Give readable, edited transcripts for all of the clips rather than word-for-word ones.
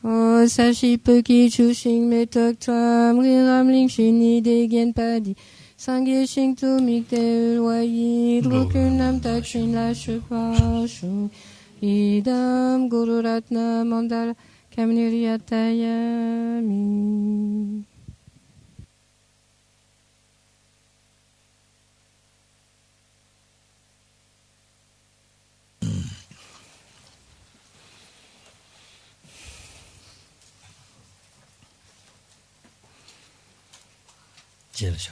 O sashi puki chushing metok tam riram ling shini degen padi. Sangye shing tu mikte ulwayi drukunam takshin la shupashu. Idam guru ratna mandala kamniriyatayami. 제르샤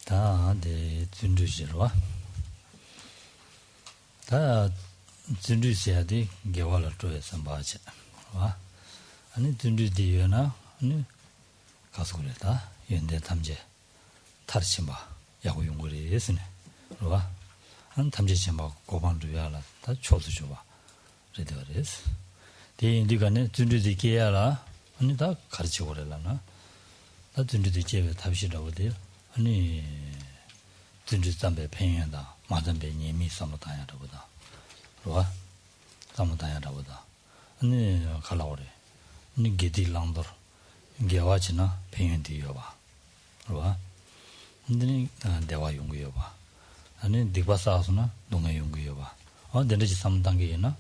다데 준주시로와 다 준주시야디 게와라 토에 삼바체 와 아니 준주디요나 아니 가서그래다 연대 탐제 타르치마 야구 용거리 예스네 와 한 탐제치마 고반도야라 다 초수줘봐 그래더레스 디간에 준주디 게야라 아니 다 가르치고 그래라나 다 준주디 제베 답시라고 돼요 아니 준주 담배 팽연다 마담배 님이 삼다야라보다 와 삼다야라보다 아니 갈라오래 아니 게딜랑더 게와지나 팽연디요 와 근데 대화 용구요 봐 아니 디바사스나 동해 용구요 봐 데르지 삼단계나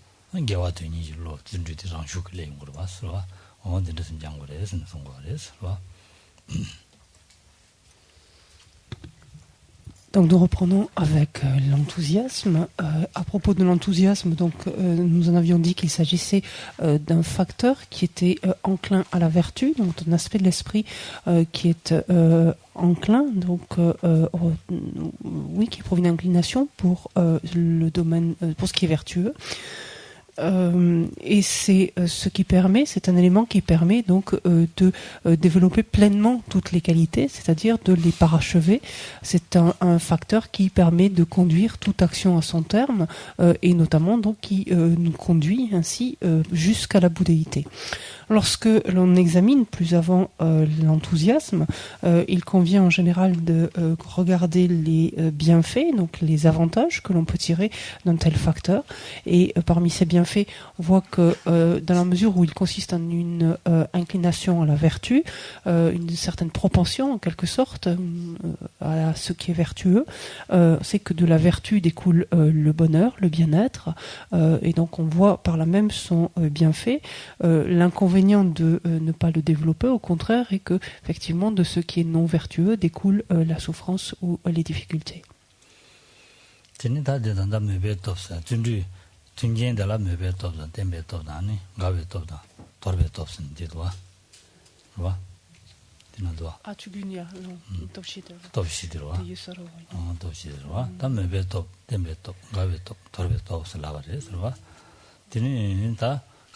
게와 되니 줄로 준주디랑 슈클레 용구로 봤어 데르슨 장고래스 송고래스 와 Donc nous reprenons avec l'enthousiasme. À propos de l'enthousiasme, donc nous en avions dit qu'il s'agissait d'un facteur qui était enclin à la vertu, donc un aspect de l'esprit qui est enclin, donc oui, qui provient d'inclination pour le domaine, pour ce qui est vertueux. Et c'est ce qui permet, c'est un élément qui permet donc de développer pleinement toutes les qualités, c'est-à-dire de les parachever. C'est un facteur qui permet de conduire toute action à son terme et notamment donc qui nous conduit ainsi jusqu'à la bouddhéité. Lorsque l'on examine plus avant l'enthousiasme, il convient en général de regarder les bienfaits, donc les avantages que l'on peut tirer d'un tel facteur. Et parmi ces bienfaits, on voit que dans la mesure où il consiste en une inclination à la vertu, une certaine propension en quelque sorte à ce qui est vertueux, c'est que de la vertu découle le bonheur, le bien-être, et donc on voit par là même son bienfait. L'inconvénient de ne pas le développer, au contraire, est que effectivement de ce qui est non vertueux découle la souffrance ou les difficultés. Ah, tu gagnes, non, topshidero.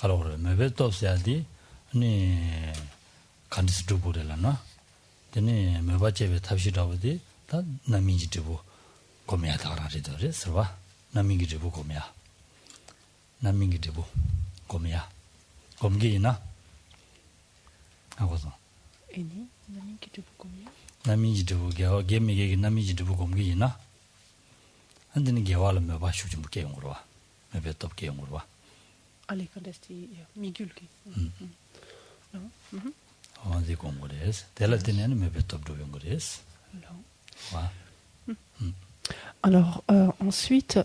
가로를 매베 톱스야디 아니 간디스 두고래라나 되네 매바제베 탑시라고디 다 나미지 두고 고미야다라리더레 서바 나미기 두고 고미야 나미기 두고 고미야 곰기나 하고서 에니 나미기 두고 고미야 나미지 두고 게미게 나미지 두고 곰기나 안되는 게와를 매바 슈좀 게용으로 와 매베 톱 게용으로 와 Allez, quand est-ce Migulki. On dit qu'on est. Tel est le même top de Yongres. Alors ensuite,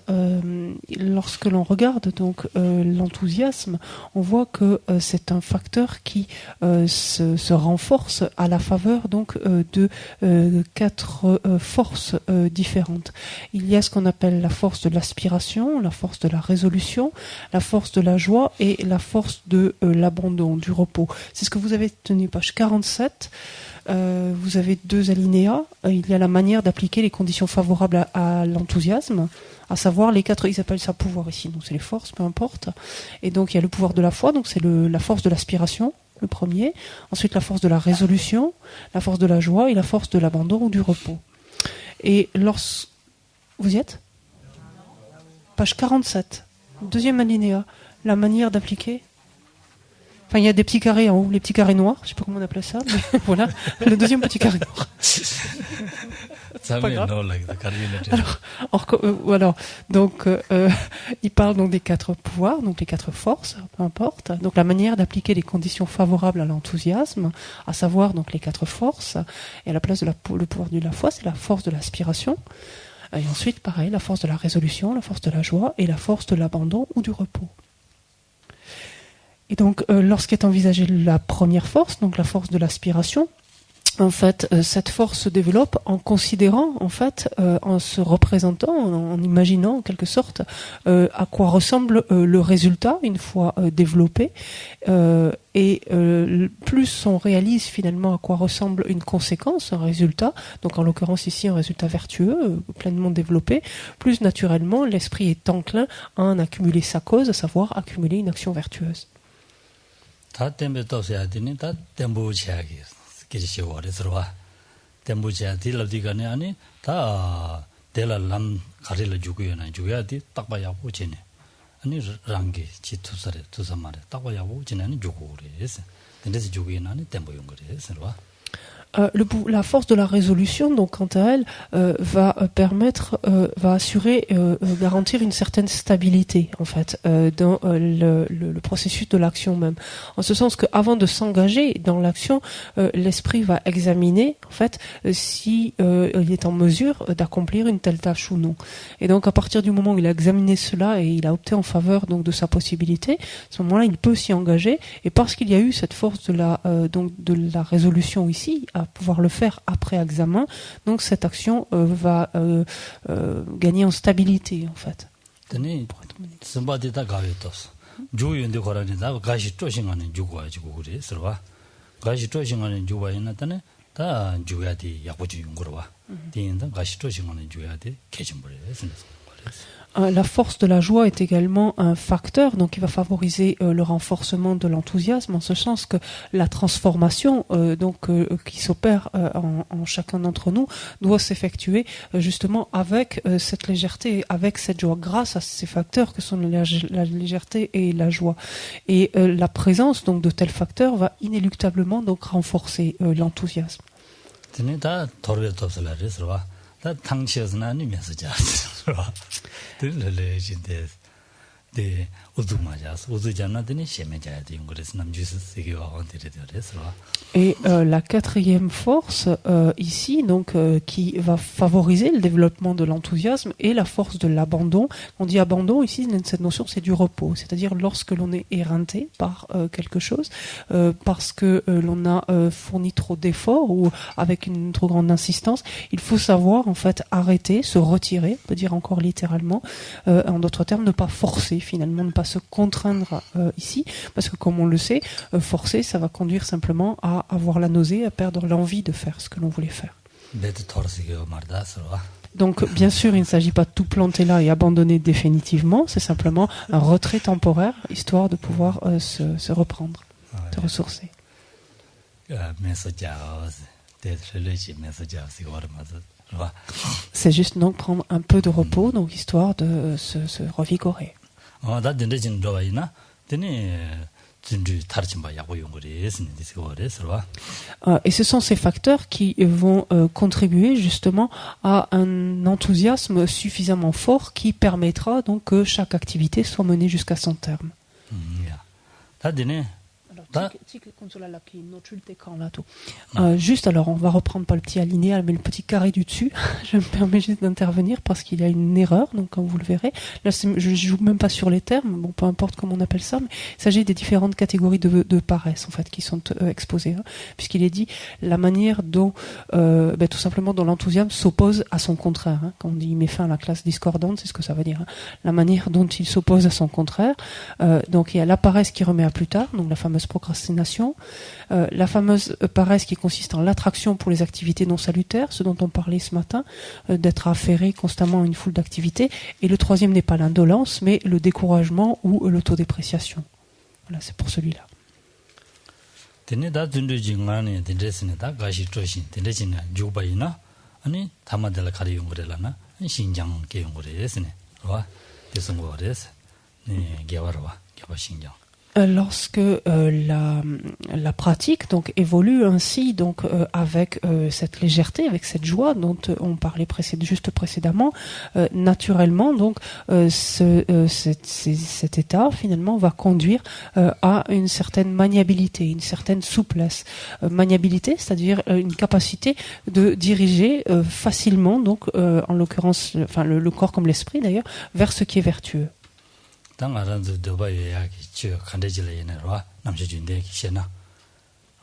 lorsque l'on regarde donc l'enthousiasme, on voit que c'est un facteur qui se renforce à la faveur donc de 4 forces différentes. Il y a ce qu'on appelle la force de l'aspiration, la force de la résolution, la force de la joie et la force de l'abandon, du repos. C'est ce que vous avez tenu, page 47. Vous avez 2 alinéas. Il y a la manière d'appliquer les conditions favorables à l'enthousiasme, à savoir les 4, ils appellent ça pouvoir ici, donc c'est les forces, peu importe. Et donc il y a le pouvoir de la foi, donc c'est la force de l'aspiration, le premier. Ensuite la force de la résolution, la force de la joie et la force de l'abandon ou du repos. Et vous y êtes ? Page 47, 2e alinéa, la manière d'appliquer. Enfin, il y a des petits carrés en haut, les petits carrés noirs, je sais pas comment on appelle ça, mais voilà, le 2e petit carré noir. pas grave. Alors, Alors, donc, il parle donc des 4 pouvoirs, donc les 4 forces, peu importe. Donc la manière d'appliquer les conditions favorables à l'enthousiasme, à savoir donc les 4 forces. Et à la place de le pouvoir de la foi, c'est la force de l'aspiration. Et ensuite, pareil, la force de la résolution, la force de la joie et la force de l'abandon ou du repos. Et donc, lorsqu'est envisagée la première force, donc la force de l'aspiration, en fait, cette force se développe en considérant, en fait, en se représentant, en imaginant en quelque sorte à quoi ressemble le résultat une fois développé. Et plus on réalise finalement à quoi ressemble une conséquence, un résultat, donc en l'occurrence ici un résultat vertueux, pleinement développé, plus naturellement l'esprit est enclin à en accumuler sa cause, à savoir accumuler une action vertueuse. 기시워레스로와 템부자 딜럽디가네 아니 다 델랄람 가리를 주고요나 주야디 딱 봐야 보지네 아니 랑게 지투서레 투서마레 딱 봐야 보지네 주고 그래서 근데서 주고요나니 템부용 그래서와 La force de la résolution, donc quant à elle, va permettre, va assurer, garantir une certaine stabilité en fait dans le processus de l'action même. En ce sens qu'avant de s'engager dans l'action, l'esprit va examiner en fait si il est en mesure d'accomplir une telle tâche ou non. Et donc à partir du moment où il a examiné cela et il a opté en faveur donc de sa possibilité, à ce moment-là il peut s'y engager. Et parce qu'il y a eu cette force de la résolution ici, à pouvoir le faire après examen, donc cette action va gagner en stabilité en fait. La force de la joie est également un facteur, donc il va favoriser le renforcement de l'enthousiasme, en ce sens que la transformation qui s'opère en chacun d'entre nous doit s'effectuer justement avec cette légèreté, avec cette joie, grâce à ces facteurs que sont la légèreté et la joie. Et la présence donc de tels facteurs va inéluctablement donc renforcer l'enthousiasme. Et la quatrième force ici, donc qui va favoriser le développement de l'enthousiasme, est la force de l'abandon. On dit abandon ici, cette notion c'est du repos, c'est-à-dire lorsque l'on est éreinté par quelque chose, parce que l'on a fourni trop d'efforts ou avec une trop grande insistance, il faut savoir en fait arrêter, se retirer, on peut dire encore littéralement, en d'autres termes, ne pas forcer finalement, ne pas se contraindre ici, parce que comme on le sait, forcer ça va conduire simplement à avoir la nausée, à perdre l'envie de faire ce que l'on voulait faire. Donc bien sûr il ne s'agit pas de tout planter là et abandonner définitivement, c'est simplement un retrait temporaire, histoire de pouvoir se reprendre, se ressourcer. C'est juste donc prendre un peu de repos, donc histoire de se revigorer. Et ce sont ces facteurs qui vont contribuer justement à un enthousiasme suffisamment fort qui permettra donc que chaque activité soit menée jusqu'à son terme. Juste, alors on va reprendre pas le petit alinéa mais le petit carré du dessus. Je me permets juste d'intervenir parce qu'il y a une erreur, donc comme vous le verrez là je joue même pas sur les termes, bon peu importe comment on appelle ça, mais il s'agit des différentes catégories de paresse en fait qui sont exposées, puisqu'il est dit la manière dont tout simplement dont l'enthousiasme s'oppose à son contraire, quand on dit il met fin à la classe discordante, c'est ce que ça veut dire, la manière dont il s'oppose à son contraire. Donc il y a la paresse qui remet à plus tard, donc la fameuse procrastination, la fameuse paresse qui consiste en l'attraction pour les activités non salutaires, ce dont on parlait ce matin, d'être affairé constamment à une foule d'activités, et le troisième n'est pas l'indolence mais le découragement ou l'autodépréciation. Voilà, c'est pour celui-là. Lorsque la pratique donc évolue ainsi donc avec cette légèreté, avec cette joie dont on parlait juste précédemment, naturellement donc cet état finalement va conduire à une certaine maniabilité, une certaine souplesse. Maniabilité, c'est-à-dire une capacité de diriger facilement donc en l'occurrence le corps comme l'esprit d'ailleurs vers ce qui est vertueux. 당아란도 더바야기 저 칸데질레네 로 남주준데 기세나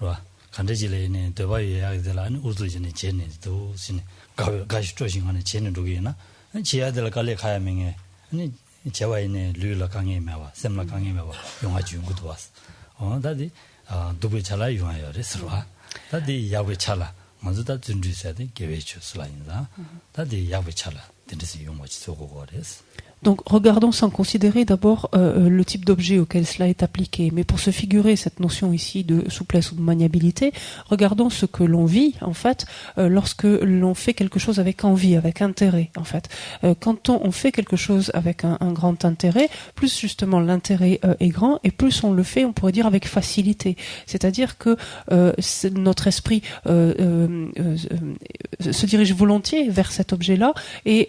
로 칸데질레네 더바야기들은 우즈진이 제네도 신 가시 조싱하는 제네 두개나 지야들 갈래 가야명에 아니 제와이네 류라 강에 매와 셈라 강에 매와 용화 중국도 왔어 다디 두부 잘라 용화여레스로와 다디 야외 잘라 먼저 다 준비해야 계획 슬라인다 다디 야외 잘라 된데서 용어지 쏘고 거레스. Donc regardons sans considérer d'abord le type d'objet auquel cela est appliqué. Mais pour se figurer cette notion ici de souplesse ou de maniabilité, regardons ce que l'on vit en fait lorsque l'on fait quelque chose avec envie, avec intérêt en fait. Quand on fait quelque chose avec un grand intérêt, plus justement l'intérêt est grand et plus on le fait, on pourrait dire avec facilité. C'est-à-dire que notre esprit se dirige volontiers vers cet objet-là et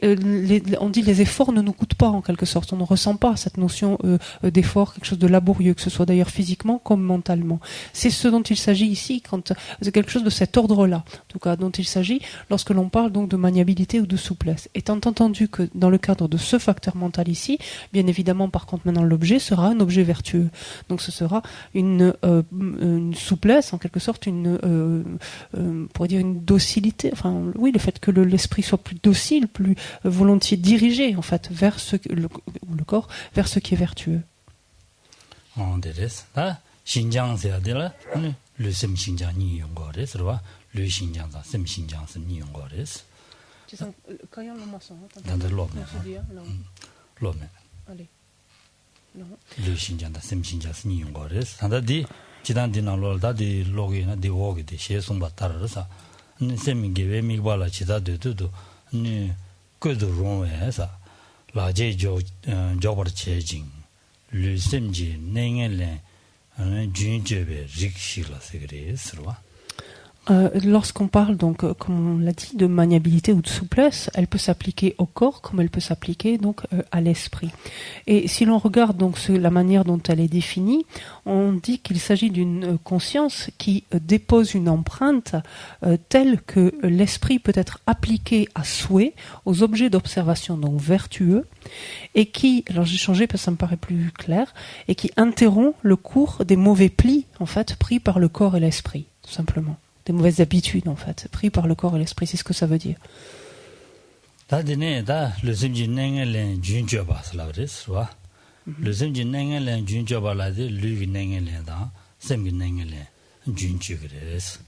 on dit les efforts ne nous coûtent pas en quelque sorte, on ne ressent pas cette notion d'effort, quelque chose de laborieux, que ce soit d'ailleurs physiquement comme mentalement. C'est ce dont il s'agit ici, c'est quelque chose de cet ordre-là, en tout cas, dont il s'agit lorsque l'on parle donc de maniabilité ou de souplesse. Étant entendu que dans le cadre de ce facteur mental ici, bien évidemment, par contre, maintenant l'objet sera un objet vertueux. Donc ce sera une souplesse, en quelque sorte, on pourrait dire une docilité, enfin oui, le fait que l'esprit soit plus docile, plus volontiers dirigé en fait vers le corps vers ce qui est vertueux. On dirait ça. Xinjiang c'est là, le sem Xinjiang ni yongores, c'est le Xinjiang ça, sem Xinjiang c'est ni yongores. Tu sens quand il y a le maçon, dans de l'homme. L'homme. Allez. Non. Le Xinjiang ça, sem Xinjiang c'est ni yongores. Ça dit, 지단 디나 롤다 디 로그이나 디 워기디 셰송바 따라서 sem gewe migbala 지다도도 니 그도 롱에서 라제 조버 체징 르심지 냉엘레 준제베 릭시라 세그레스로와 Lorsqu'on parle donc, comme on l'a dit, de maniabilité ou de souplesse, elle peut s'appliquer au corps comme elle peut s'appliquer donc à l'esprit. Et si l'on regarde donc la manière dont elle est définie, on dit qu'il s'agit d'une conscience qui dépose une empreinte telle que l'esprit peut être appliqué à souhait aux objets d'observation donc vertueux et qui, alors j'ai changé parce que ça me paraît plus clair, et qui interrompt le cours des mauvais plis en fait pris par le corps et l'esprit, tout simplement. Des mauvaises habitudes en fait, pris par le corps et l'esprit, c'est ce que ça veut dire. Le simji nengelen junjoba slavres, wa. Le simji nengelen junjoba la de lui nengelen da, semgi nengelen junjugres.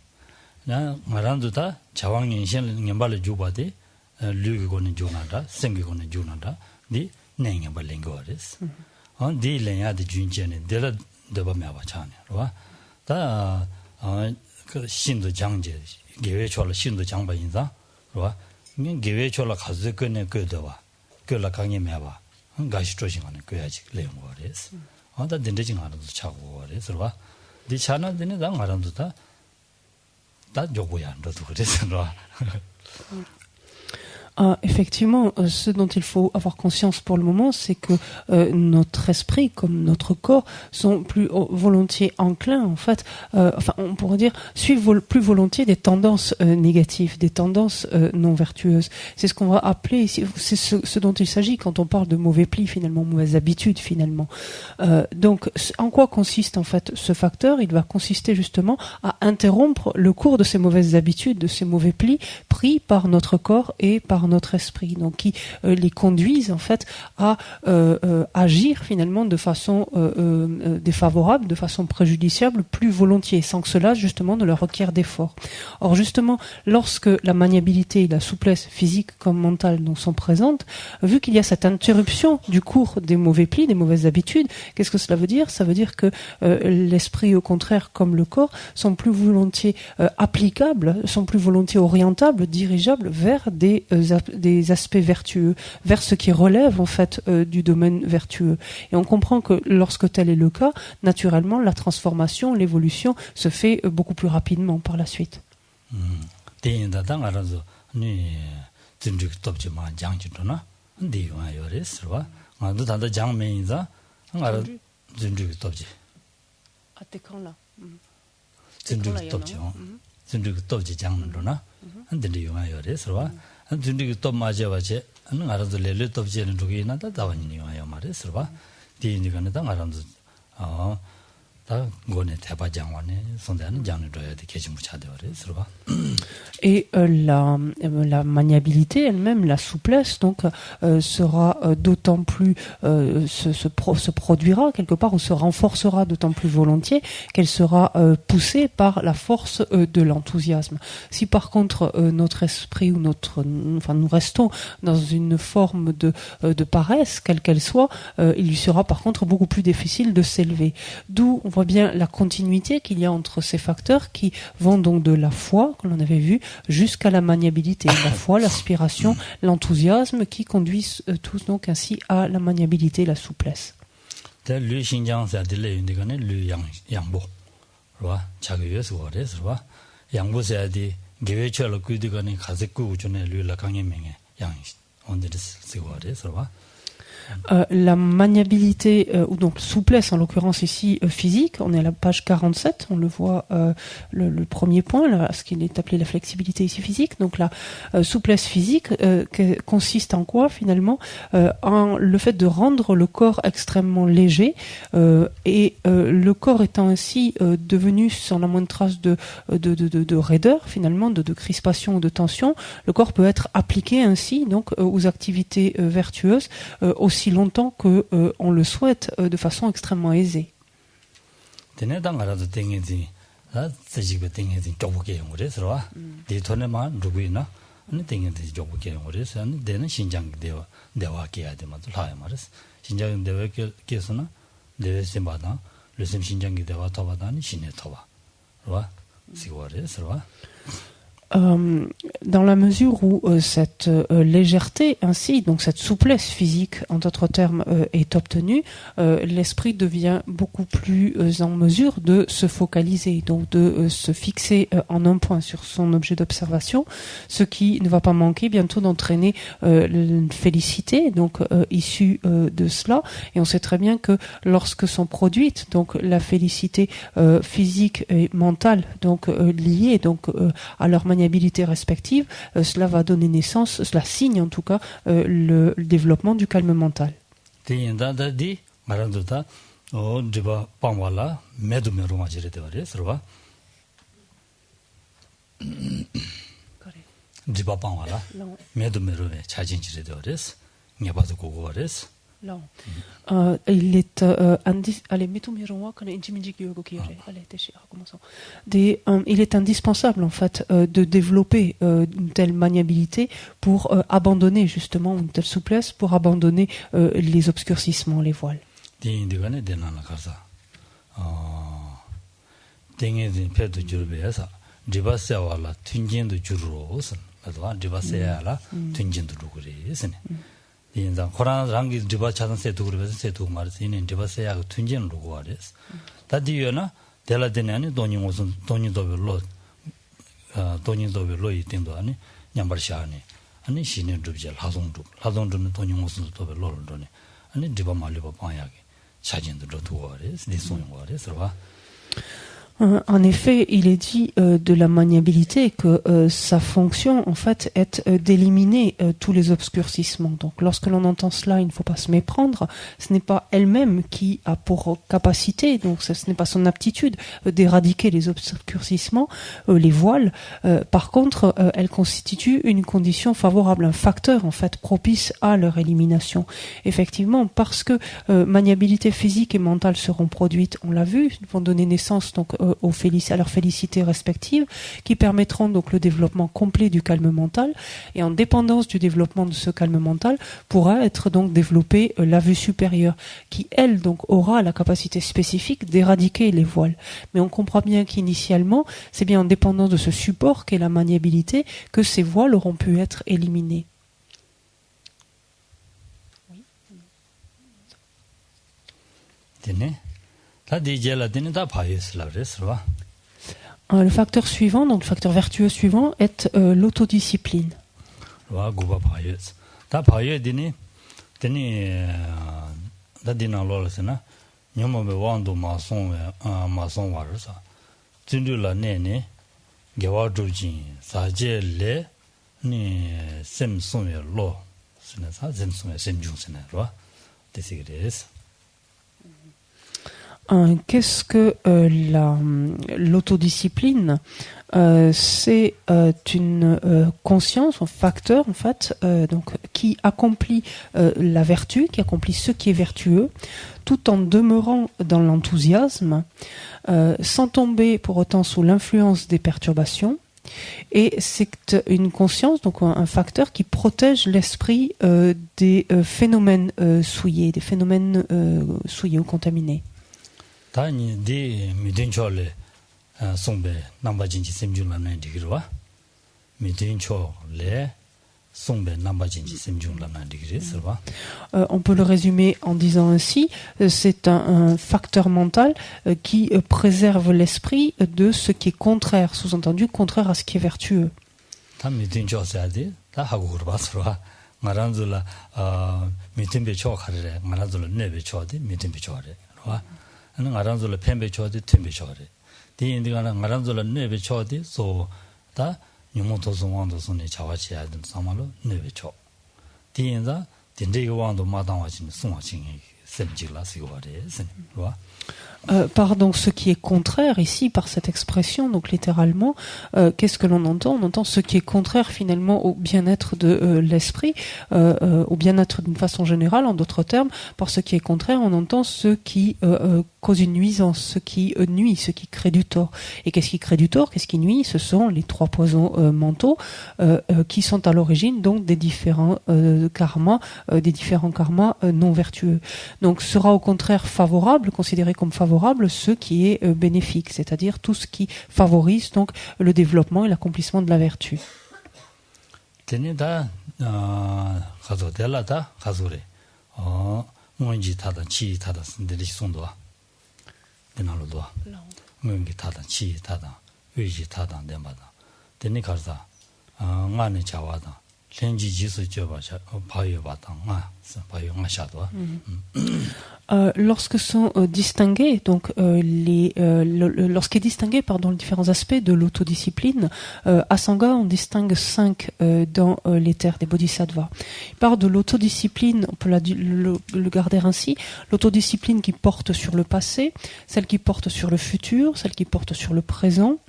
Na maranduta chawang yenshen ngembale juba de lui gone junada, semgi gone junada, di nengeba lengores. On di lenya de junjene de la de ba mewa chane, wa. Da 그 신도 장제 계획초라 신도 장바 인사 그봐 민 계획초라 가서 꺼내 거도와 그라 강에 매봐 가시 조심하는 거야지 레용거레스 아다 된대징 하나도 차고 그래서 그봐 네 차는 되는 당 알아도 다 요구야 너도 그래서 Effectivement, ce dont il faut avoir conscience pour le moment, c'est que notre esprit, comme notre corps, sont plus volontiers enclins, en fait, on pourrait dire, suivent plus volontiers des tendances négatives, des tendances non vertueuses. C'est ce qu'on va appeler ici, c'est ce dont il s'agit quand on parle de mauvais plis, finalement, mauvaises habitudes, finalement. Donc, en quoi consiste, en fait, ce facteur? Il va consister justement à interrompre le cours de ces mauvaises habitudes, de ces mauvais plis pris par notre corps et par notre esprit, donc qui les conduisent en fait à agir finalement de façon défavorable, de façon préjudiciable, plus volontiers, sans que cela justement ne leur requiert d'efforts. Or justement, lorsque la maniabilité et la souplesse physique comme mentale donc sont présentes, vu qu'il y a cette interruption du cours des mauvais plis, des mauvaises habitudes, qu'est-ce que cela veut dire? Ça veut dire que l'esprit, au contraire, comme le corps, sont plus volontiers applicables, sont plus volontiers orientables, dirigeables vers des des aspects vertueux vers ce qui relève en fait du domaine vertueux. Et on comprend que lorsque tel est le cas, naturellement la transformation, l'évolution se fait beaucoup plus rapidement par la suite. Et la maniabilité elle-même, la souplesse, donc sera d'autant plus se produira quelque part ou se renforcera d'autant plus volontiers qu'elle sera poussée par la force de l'enthousiasme. Si par contre notre esprit ou nous restons dans une forme de paresse, quelle qu'elle soit, il lui sera par contre beaucoup plus difficile de s'élever. D'où on voit bien la continuité qu'il y a entre ces facteurs qui vont donc de la foi, que l'on avait vu, jusqu'à la maniabilité. La foi, l'aspiration, l'enthousiasme qui conduisent tous donc ainsi à la maniabilité, la souplesse. La maniabilité ou donc souplesse en l'occurrence ici physique, on est à la page 47, on le voit le premier point là, ce qui est appelé la flexibilité ici physique. Donc la souplesse physique consiste en quoi finalement? En le fait de rendre le corps extrêmement léger et le corps étant ainsi devenu sans la moindre trace de raideur finalement, de crispation ou de tension, le corps peut être appliqué ainsi donc aux activités vertueuses aussi longtemps que on le souhaite de façon extrêmement aisée. Dans la mesure où cette légèreté ainsi, donc cette souplesse physique en d'autres termes est obtenue, l'esprit devient beaucoup plus en mesure de se focaliser, donc de se fixer en un point sur son objet d'observation, ce qui ne va pas manquer bientôt d'entraîner une félicité donc issue de cela. Et on sait très bien que lorsque sont produites donc la félicité physique et mentale donc liée donc à leur maniabilité respective, cela va donner naissance, cela signe en tout cas le développement du calme mental. Il est indispensable en fait de développer une telle maniabilité pour abandonner justement une telle souplesse, pour abandonner les obscurcissements, les voiles. 인자 코란랑기 디바 차단 세도 그러면서 세도 말해서 이는 디바 세야 튼진을 놓고 하래스 다디여나 델라데냐니 돈이 무슨 돈이도 별로 이템도 아니 냠바샤니 아니 신의 줍질 하송주는 돈이 무슨 또 별로 돈이 아니 디바 말리바 방야게 사진도 두고 하래스 네 소용 하래스 봐. En effet, il est dit de la maniabilité que sa fonction, en fait, est d'éliminer tous les obscurcissements. Donc, lorsque l'on entend cela, il ne faut pas se méprendre. Ce n'est pas elle-même qui a pour capacité, donc ce n'est pas son aptitude d'éradiquer les obscurcissements, les voiles. Par contre, elle constitue une condition favorable, un facteur, en fait, propice à leur élimination. Effectivement, parce que maniabilité physique et mentale seront produites, on l'a vu, vont donner naissance donc à leurs félicités respectives, qui permettront donc le développement complet du calme mental, et en dépendance du développement de ce calme mental pourra être donc développée la vue supérieure, qui elle donc aura la capacité spécifique d'éradiquer les voiles. Mais on comprend bien qu'initialement, c'est bien en dépendance de ce support qu'est la maniabilité que ces voiles auront pu être éliminées. Le facteur suivant, donc le facteur vertueux suivant, est l'autodiscipline. Qu'est-ce que l'autodiscipline? C'est une conscience, un facteur en fait, donc qui accomplit la vertu, qui accomplit ce qui est vertueux, tout en demeurant dans l'enthousiasme, sans tomber pour autant sous l'influence des perturbations. Et c'est une conscience, donc un facteur qui protège l'esprit des phénomènes souillés, des phénomènes souillés ou contaminés. On peut le résumer en disant ainsi, c'est un facteur mental qui préserve l'esprit de ce qui est contraire, sous-entendu contraire à ce qui est vertueux. Par donc ce qui est contraire ici par cette expression, donc littéralement, qu'est-ce que l'on entend? On entend ce qui est contraire finalement au bien-être de l'esprit, au bien-être d'une façon générale, en d'autres termes. Par ce qui est contraire, on entend ce qui cause une nuisance, ce qui nuit, ce qui crée du tort. Et qu'est-ce qui crée du tort? Qu'est-ce qui nuit? Ce sont les trois poisons mentaux qui sont à l'origine donc des différents karmas, non vertueux. Donc sera au contraire favorable, considéré comme favorable, ce qui est bénéfique, c'est-à-dire tout ce qui favorise donc le développement et l'accomplissement de la vertu. Lorsque sont distingués, donc lorsqu'est distingué les différents aspects de l'autodiscipline, Asanga on distingue 5 dans les terres des bodhisattvas. Il parle de l'autodiscipline, on peut le garder ainsi, l'autodiscipline qui porte sur le passé, celle qui porte sur le futur, celle qui porte sur le présent.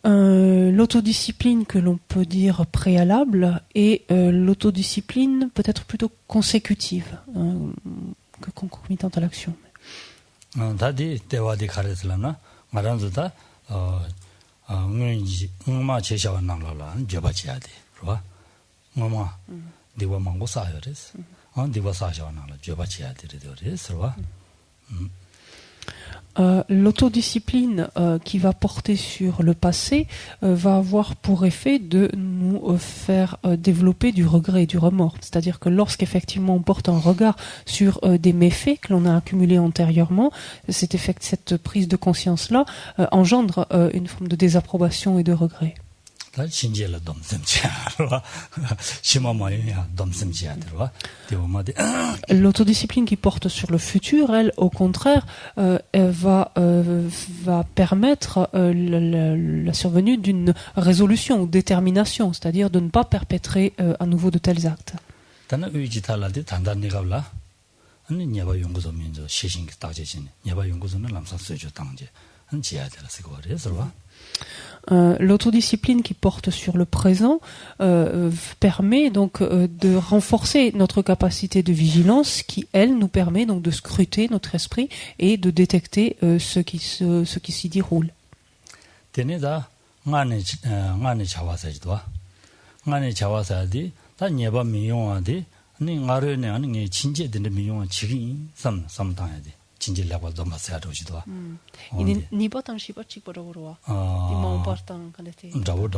L'autodiscipline que l'on peut dire préalable et l'autodiscipline peut-être plutôt consécutive que concomitante à l'action. L'autodiscipline qui va porter sur le passé va avoir pour effet de nous faire développer du regret et du remords. C'est-à-dire que lorsqu'effectivement on porte un regard sur des méfaits que l'on a accumulés antérieurement, cette prise de conscience-là engendre une forme de désapprobation et de regret. L'autodiscipline qui porte sur le futur, elle, au contraire, va permettre la survenue d'une résolution ou détermination, c'est-à-dire de ne pas perpétrer à nouveau de tels actes. L'autodiscipline qui porte sur le présent permet donc de renforcer notre capacité de vigilance qui, elle, nous permet donc de scruter notre esprit et de détecter ce qui s'y déroule. Ini ni batang shiba chik borowa. Di mau partang kalete. Dawo.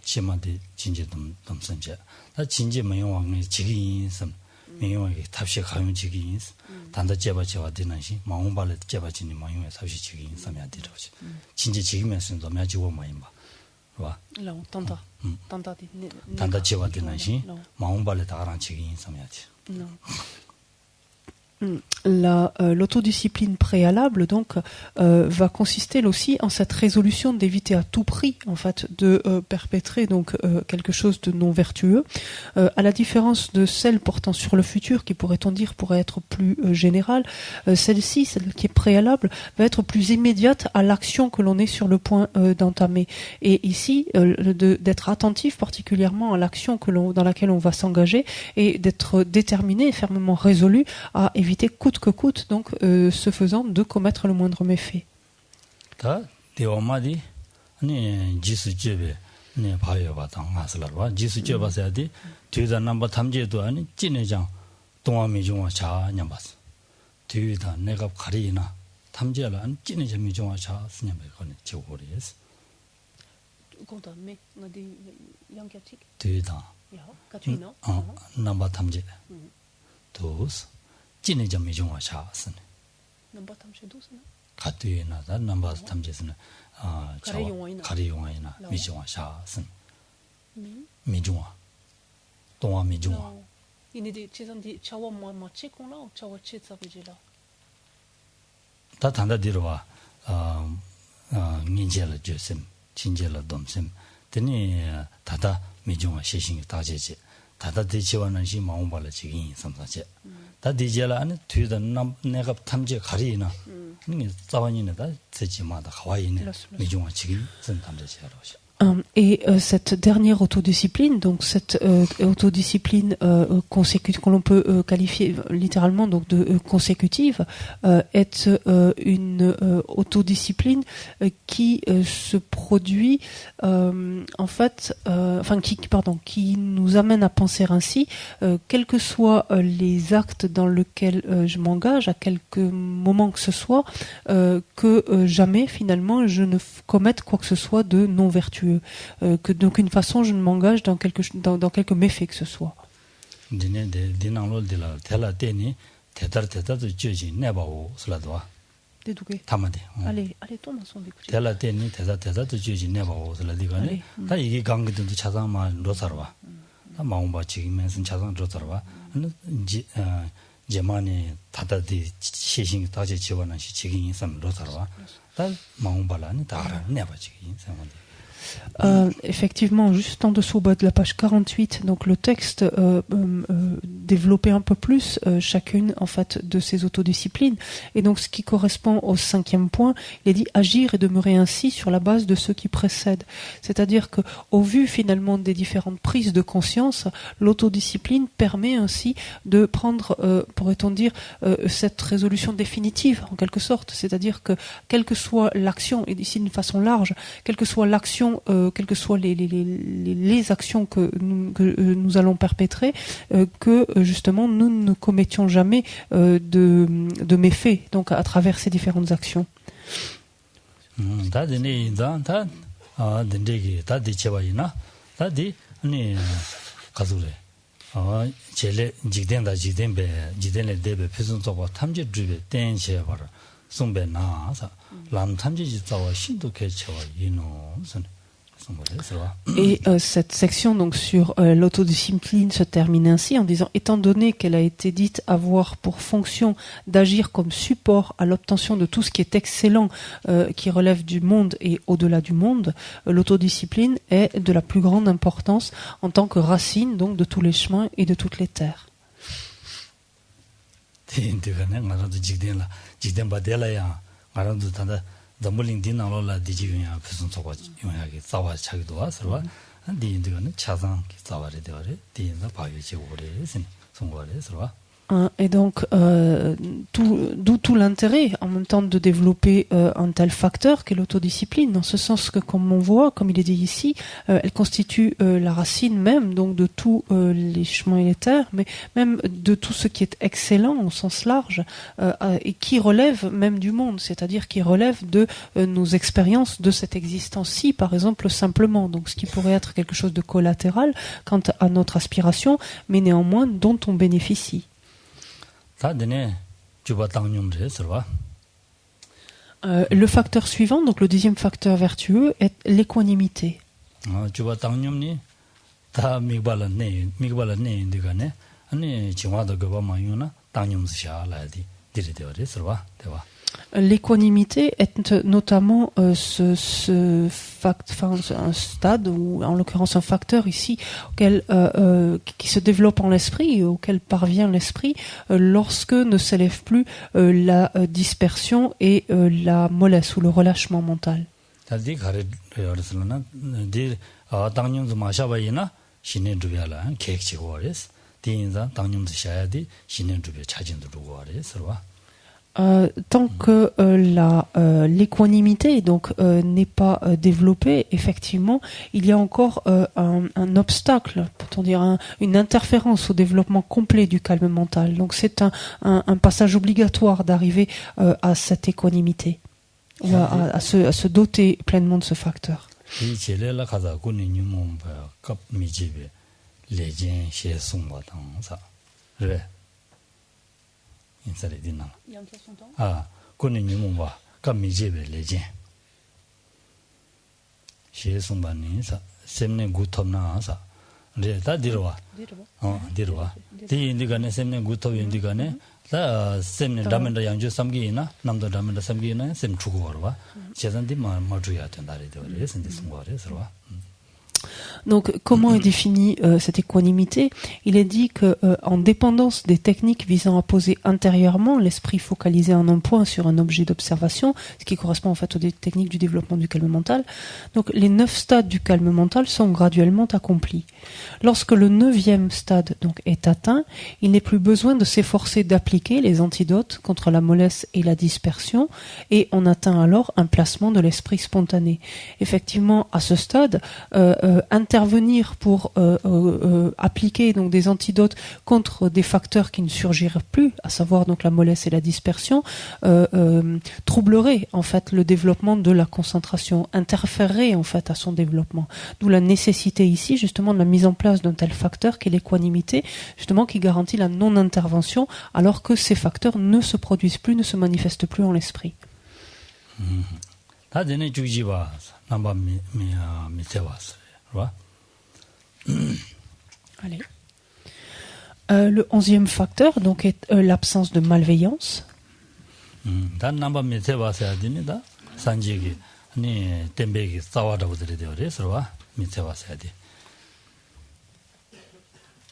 Chima de jinje dom samja. Da jinje mayo wang ni jigi sam. 명용하게 탑시 가용지기 인스 단다 제바제와 되는시 마음발에 제바지니 마음에 탑시 지기 인사면 되더지 진짜 지기면서 너 매지고 마임바 봐 Non, tanda. 단다 제와 되는시 마음발에 다랑 지기 인사면 돼 Non. L'autodiscipline préalable donc va consister elle aussi en cette résolution d'éviter à tout prix en fait de perpétrer donc quelque chose de non vertueux, à la différence de celle portant sur le futur qui pourrait-on dire pourrait être plus générale. Celle-ci, celle qui est préalable, va être plus immédiate à l'action que l'on est sur le point d'entamer. Et ici, d'être attentif particulièrement à l'action dans laquelle on va s'engager et d'être déterminé et fermement résolu à éviter coûte que coûte, donc ce faisant, de commettre le moindre méfait. 진의 점 미중화 샤스네. 넘버 탐제 도스나. 가트에나 넘버 탐제스는 가리 용화이나 미중화 샤스. 미중화. 동화 미중화. 이네디 지선디 차와 뭐 치콩라 차와 치츠비지라. 다 단다 뒤로와 인제를 주심 진제를 dom심. 되니 다다 미중화 시신이 다제지. 다다 대치와는 시 마음발을 지긴 삼사제. 다 디젤라 안에 뒤다 내가 탐지 가리나. 니 자원이네다 세지마다 하와이네. 미중화 지긴 전 탐지하러 오셔. Et cette dernière autodiscipline, donc cette autodiscipline consécutive, que l'on peut qualifier littéralement donc de consécutive, est une autodiscipline qui se produit en fait, qui nous amène à penser ainsi, quels que soient les actes dans lesquels je m'engage, à quelque moment que ce soit, que jamais finalement je ne commette quoi que ce soit de non vertueux. Que d'aucune façon je ne m'engage dans quelque méfait que ce soit. Allez, tourne son d'écouter. Effectivement, juste en dessous de la page 48, donc le texte développait un peu plus chacune en fait de ces autodisciplines. Et donc ce qui correspond au 5e point, il est dit agir et demeurer ainsi sur la base de ceux qui précèdent. C'est-à-dire que au vu finalement des différentes prises de conscience, l'autodiscipline permet ainsi de prendre, pourrait-on dire, cette résolution définitive en quelque sorte. C'est-à-dire que quelle que soit l'action, et d'ici d'une façon large, quelle que soit l'action, quelles que soient les actions que nous allons perpétrer, que justement nous ne commettions jamais de méfaits donc à travers ces différentes actions. Et cette section donc sur l'autodiscipline se termine ainsi en disant étant donné qu'elle a été dite avoir pour fonction d'agir comme support à l'obtention de tout ce qui est excellent qui relève du monde et au-delà du monde, l'autodiscipline est de la plus grande importance en tant que racine donc de tous les chemins et de toutes les terres. 담물링 디나로라 디지용야 무슨 저거 용야게 싸와 차기도 와서와 디 인도는 차상 싸와래 되어래 디인다 바위지 오래선 송거래서와 Et donc, d'où tout l'intérêt, en même temps, de développer un tel facteur qu'est l'autodiscipline, dans ce sens que, comme on voit, comme il est dit ici, elle constitue la racine même, donc de tous les chemins élétaires, mais même de tout ce qui est excellent au sens large, et qui relève même du monde, c'est-à-dire qui relève de nos expériences de cette existence-ci, par exemple, simplement, donc ce qui pourrait être quelque chose de collatéral quant à notre aspiration, mais néanmoins dont on bénéficie. Le facteur suivant, donc le deuxième facteur vertueux, est l'équanimité. L'équanimité est notamment un stade, ou en l'occurrence un facteur ici, qui se développe en l'esprit, auquel parvient l'esprit, lorsque ne s'élève plus la dispersion et la mollesse ou le relâchement mental. Tant que l'équanimité donc n'est pas développée, effectivement, il y a encore un obstacle, peut-on dire, une interférence au développement complet du calme mental. Donc c'est un passage obligatoire d'arriver à cette équanimité, ou à se doter pleinement de ce facteur. Donc, comment est définie cette équanimité? Il est dit que, en dépendance des techniques visant à poser intérieurement l'esprit focalisé en un point sur un objet d'observation, ce qui correspond en fait aux techniques du développement du calme mental, donc les 9 stades du calme mental sont graduellement accomplis. Lorsque le 9e stade donc est atteint, il n'est plus besoin de s'efforcer d'appliquer les antidotes contre la mollesse et la dispersion, et on atteint alors un placement de l'esprit spontané. Effectivement, à ce stade, intervenir pour appliquer donc des antidotes contre des facteurs qui ne surgiraient plus, à savoir donc la mollesse et la dispersion, troublerait en fait le développement de la concentration, interférerait en fait à son développement. D'où la nécessité ici justement de la mise en place d'un tel facteur qu'est l'équanimité, justement qui garantit la non-intervention alors que ces facteurs ne se produisent plus, ne se manifestent plus en l'esprit. Allez. Le 11e facteur donc est l'absence de malveillance.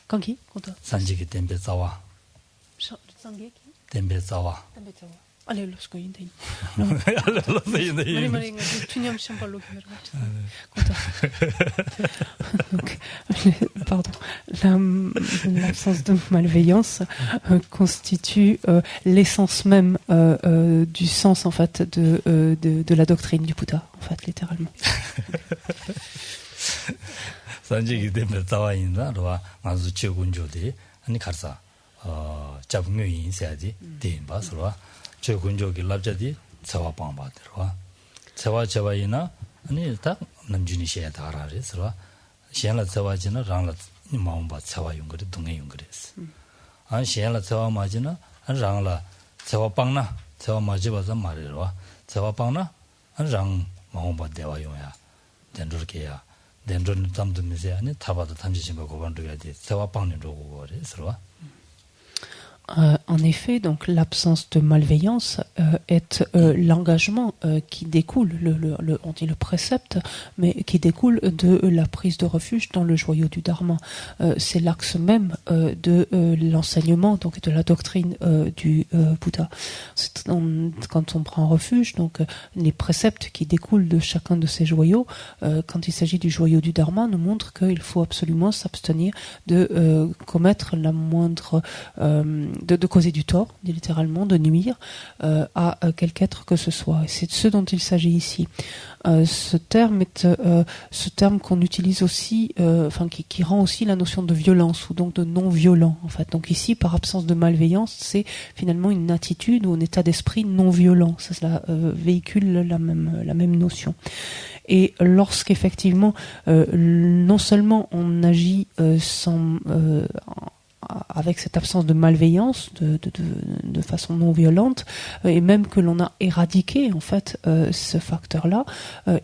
Kanki? Sanjiki tembe tsawa. Tembe tsawa. Allez, lo sko yinda. Pardon. L'absence de malveillance constitue l'essence même du sens en fait de la doctrine du Bouddha, en fait, littéralement. Sanjiki tembe tsawa inda roa mazu chegunjode ani karsa 잡응요 인세야지 대인바스로와 저 군족이 랍자디 세와 방바들와 세와 제와이나 아니 딱 남준이 시에 다라리스로와 시엔라 세와지나 랑라 마음바 세와 용거리 동해 용거리스 아 시엔라 세와 마지나 랑라 세와 방나 세와 마지바자 말이로와 세와 방나 랑 마음바 대와 용야 된저게야 된저는 잠든미세 아니 타바도 탐지심바 고반도야지 세와 방는 로고 거리스로와 En effet, donc l'absence de malveillance est l'engagement qui découle, on dit le précepte, mais qui découle de la prise de refuge dans le joyau du Dharma. C'est l'axe même de l'enseignement, donc de la doctrine du Bouddha. Quand on prend refuge, donc les préceptes qui découlent de chacun de ces joyaux, quand il s'agit du joyau du Dharma, nous montrent qu'il faut absolument s'abstenir de commettre la moindre de causer du tort, littéralement, de nuire à quelque être que ce soit. Et c'est de ce dont il s'agit ici. Ce terme qu'on utilise aussi, qui rend aussi la notion de violence ou donc de non-violent en fait. Donc ici, par absence de malveillance, c'est finalement une attitude ou un état d'esprit non-violent. Ça véhicule la même notion. Et lorsqu'effectivement, non seulement on agit avec cette absence de malveillance, de façon non violente, et même que l'on a éradiqué en fait ce facteur-là,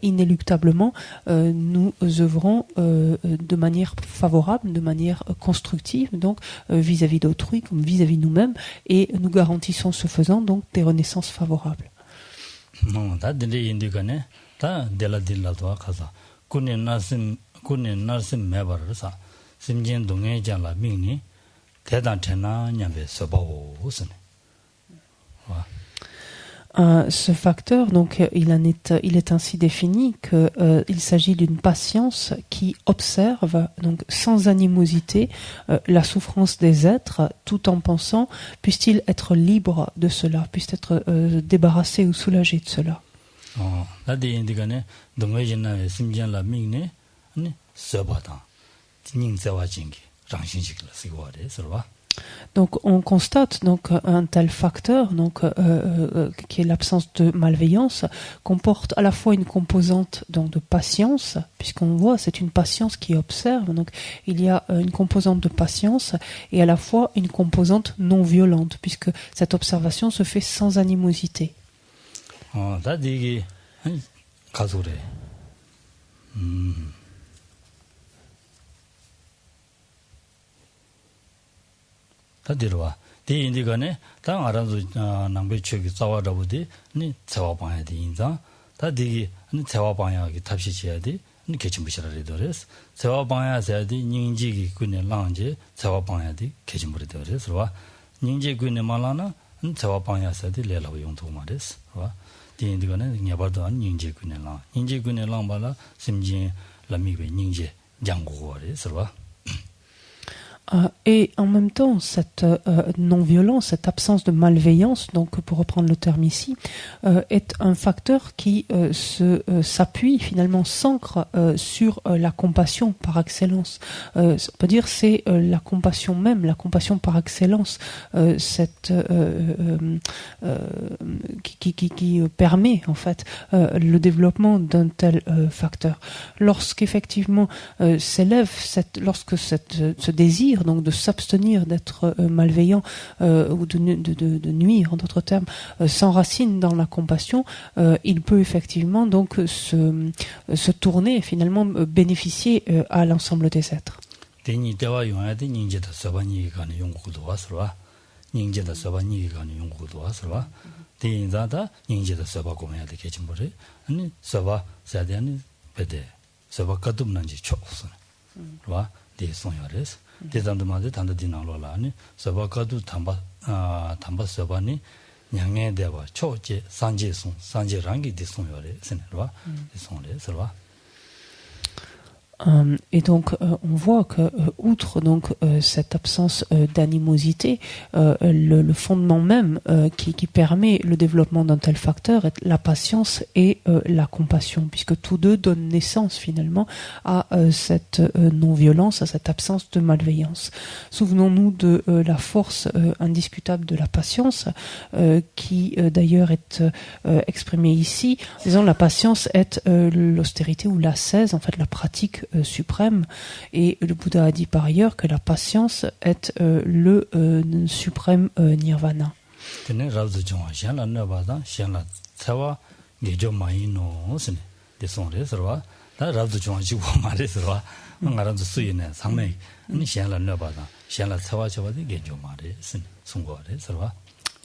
inéluctablement, nous œuvrons de manière favorable, de manière constructive, donc vis-à-vis d'autrui comme vis-à-vis de nous-mêmes, et nous garantissons ce faisant donc des renaissances favorables. Ce facteur, donc, il est ainsi défini qu'il s'agit d'une patience qui observe, donc sans animosité, la souffrance des êtres, tout en pensant, puisse-t-il être libre de cela, puisse être débarrassé ou soulagé de cela. Donc on constate donc un tel facteur donc qui est l'absence de malveillance comporte à la fois une composante donc de patience, puisqu'on voit c'est une patience qui observe, donc il y a une composante de patience et à la fois une composante non violente, puisque cette observation se fait sans animosité. 다들와 대인디가네 당 알아서 남배 쪽이 싸워라고디 니 세와 방야 돼 인자 다디기 니 세와 방야기 탑시지야 돼 개침 부시라리더레스 세와 방야 세야디 닝지기 군의 랑제 세와 방야 돼 개침 부리더레스 와 닝지 군의 말라나 세와 방야 세야디 레라고 용도 말레스 와 대인디가네 냐바도 안 닝지 군의 랑 닝지 군의 랑 발라 심진 라미베 닝지 장고거레스 와 Et en même temps, cette non-violence, cette absence de malveillance, donc pour reprendre le terme ici, est un facteur qui s'appuie finalement, s'ancre sur la compassion par excellence. On peut dire c'est la compassion même, la compassion par excellence, qui permet en fait le développement d'un tel facteur. Lorsqu'effectivement s'élève lorsque ce désir donc de s'abstenir d'être malveillant ou de nuire, en d'autres termes, s'enracine dans la compassion, il peut effectivement donc se tourner, finalement bénéficier à l'ensemble des êtres. 대단도마데 단도디나로라니 서바가도 담바 서바니 냥에 대와 초제 산제송 산제랑기 디송요레 세네와 디송레 서바 Et donc on voit que outre donc cette absence d'animosité, le fondement même qui permet le développement d'un tel facteur est la patience et la compassion, puisque tous deux donnent naissance finalement à cette non-violence, à cette absence de malveillance. Souvenons-nous de la force indiscutable de la patience, qui d'ailleurs est exprimée ici. Disons, la patience est l'austérité ou l'ascèse, en fait la pratique suprême, et le Bouddha a dit par ailleurs que la patience est le suprême nirvana.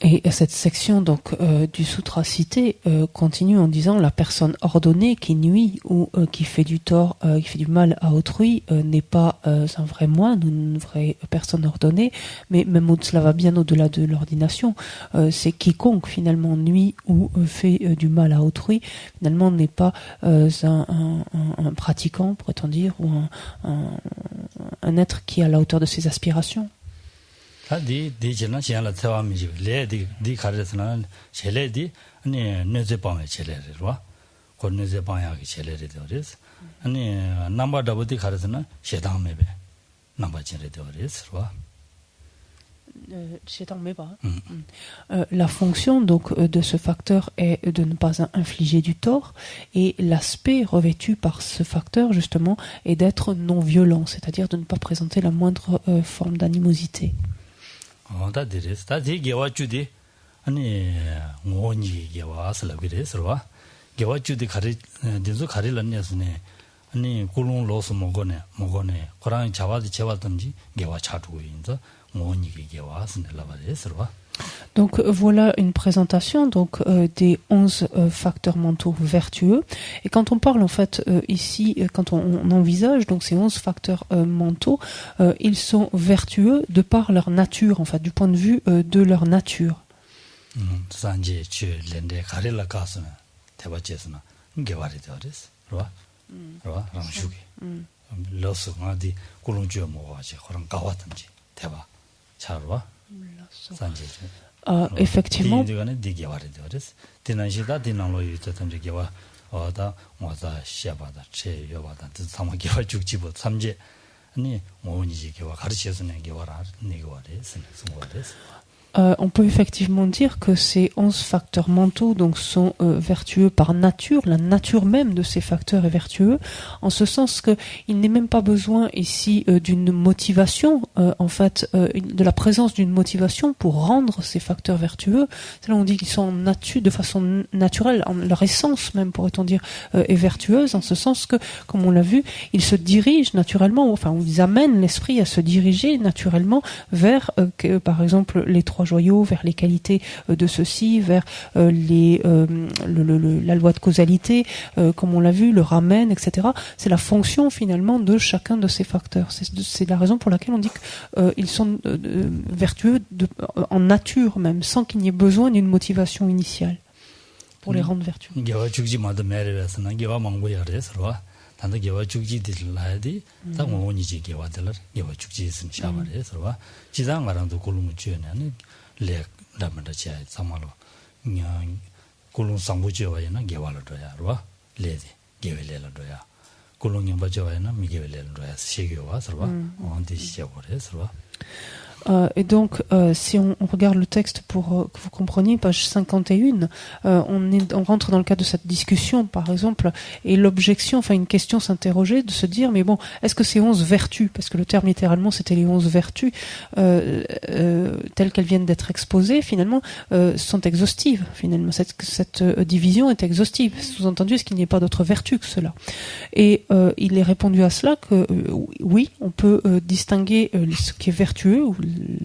Et cette section donc du sutra cité continue en disant: la personne ordonnée qui nuit ou qui fait du tort, qui fait du mal à autrui n'est pas un vrai moine ou une vraie personne ordonnée, mais même cela va bien au-delà de l'ordination. C'est quiconque finalement nuit ou fait du mal à autrui, finalement n'est pas un pratiquant, pourrait-on dire, ou un être qui est à la hauteur de ses aspirations. 다 디지나 지나라 태와미지 레디 카르스나 젤레디 아니 네제방에 젤레르와 고네제 방야기 젤레르 되어리스 아니 넘버 더블디 카르스나 셰당메베 넘버 젤레 되어리스와 La fonction donc de ce facteur est de ne pas infliger du tort, et l'aspect revêtu par ce facteur justement est d'être non violent, c'est-à-dire de ne pas présenter la moindre forme d'animosité. Donc voilà une présentation donc des 11 facteurs mentaux vertueux, et quand on parle en fait ici, quand on envisage donc ces 11 facteurs mentaux, ils sont vertueux de par leur nature, en fait, du point de vue de leur nature. Effectivement. On peut effectivement dire que ces 11 facteurs mentaux donc sont vertueux par nature. La nature même de ces facteurs est vertueux, en ce sens que il n'est même pas besoin ici d'une motivation, en fait, de la présence d'une motivation pour rendre ces facteurs vertueux. C'est là on dit qu'ils sont de façon naturelle, leur essence même, pourrait-on dire, est vertueuse, en ce sens que, comme on l'a vu, ils se dirigent naturellement, enfin, ils amènent l'esprit à se diriger naturellement vers, par exemple, les trois joyaux, vers les qualités de ceux-ci, vers la loi de causalité, comme on l'a vu, le ramène, etc. C'est la fonction finalement de chacun de ces facteurs. C'est la raison pour laquelle on dit qu'ils sont vertueux en nature même, sans qu'il n'y ait besoin d'une motivation initiale pour les rendre vertueux. 단다 개와 죽지들 라야디 다 원이지 개와들 개와 죽지스 샤바레 서와 지상 말한도 골룸 주에는 레 라면다 제 사마로 냐 골룸 상부지와이나 개와로도야 로와 레디 개벨레로도야 골룸 영바지와이나 미개벨레로도야 시개와 서와 언디 시작을 서와. Et donc, si on regarde le texte pour que vous compreniez, page 51, on rentre dans le cadre de cette discussion, par exemple, et l'objection, enfin une question s'interrogeait de se dire, mais bon, est-ce que ces 11 vertus, parce que le terme littéralement c'était les 11 vertus, telles qu'elles viennent d'être exposées, finalement, sont exhaustives, finalement, cette division est exhaustive. Sous-entendu, est-ce qu'il n'y a pas d'autres vertus que cela? Et il est répondu à cela que oui, on peut distinguer ce qui est vertueux, ou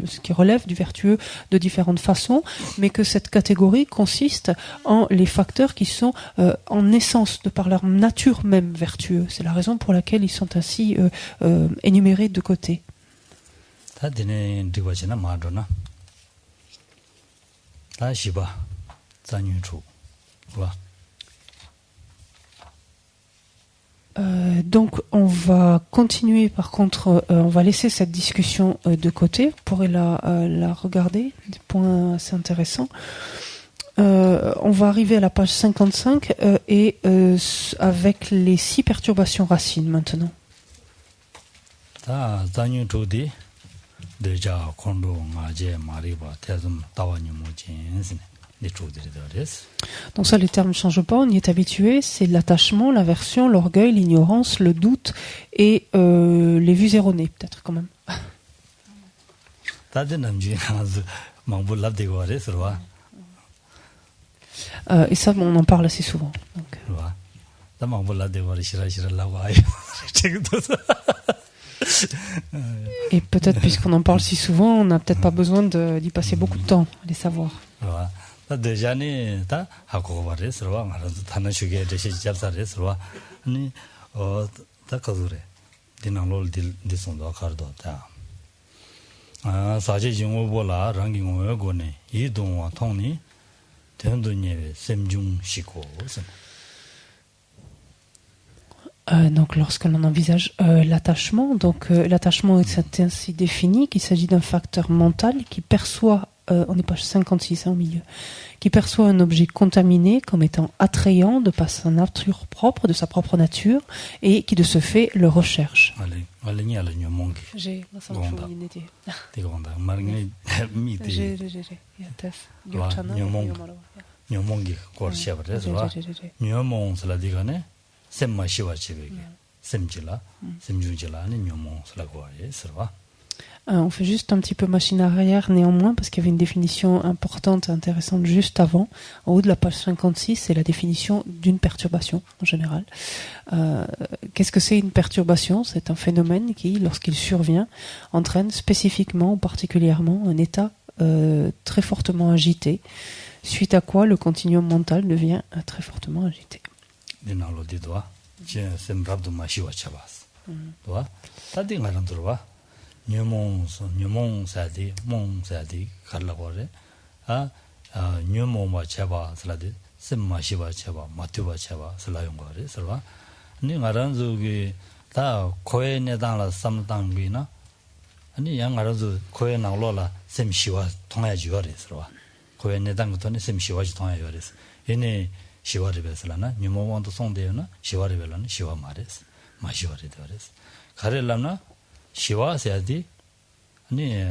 ce qui relève du vertueux de différentes façons, mais que cette catégorie consiste en les facteurs qui sont en essence, de par leur nature même, vertueux. C'est la raison pour laquelle ils sont ainsi énumérés de côté. Donc on va continuer, par contre, on va laisser cette discussion de côté, vous pourrez la regarder, des points assez intéressants. On va arriver à la page 55 et avec les 6 perturbations racines maintenant. Donc ça, les termes ne changent pas, on y est habitué, c'est l'attachement, l'aversion, l'orgueil, l'ignorance, le doute et les vues erronées, peut-être quand même. Et ça, on en parle assez souvent. Donc. Et peut-être, puisqu'on en parle si souvent, on n'a peut-être pas besoin d'y passer beaucoup de temps à les savoir. 대전에 다 하고 버렸어. 알아서 타는 식에 대시 잡사랬어. 아니 다 거두래. 디나롤 디송도 가르도다. 사제 정보보라 랑기고에 고네. 이동와 통니 대운도니에 샘중 시고. Donc, lorsque l'on envisage l'attachement, l'attachement est ainsi défini qu'il s'agit d'un facteur mental qui perçoit, on est page 56 au milieu, qui perçoit un objet contaminé comme étant attrayant de par sa nature propre, de sa propre nature, et qui de ce fait le recherche. J'ai on fait juste un petit peu machine arrière néanmoins parce qu'il y avait une définition importante et intéressante juste avant. En haut de la page 56, c'est la définition d'une perturbation en général. Qu'est-ce que c'est une perturbation? C'est un phénomène qui, lorsqu'il survient, entraîne spécifiquement ou particulièrement un état très fortement agité, suite à quoi le continuum mental devient très fortement agité. nyomong sadi mong sadi karla gore nyomong ba chaba slade semma shiba chaba matuba chaba slayong gore salwa ni ngaranzu gi ta koe ne dang la samdang gi na ani yang ngaranzu koe na lo la sem shiwa tonga ji gore salwa koe ne dang to ne sem shiwa ji tonga gore ene shiwa re besla na nyomong to song de na shiwa re bela na shiwa mares ma shiwa re dores karelana shiwa 세야디 아니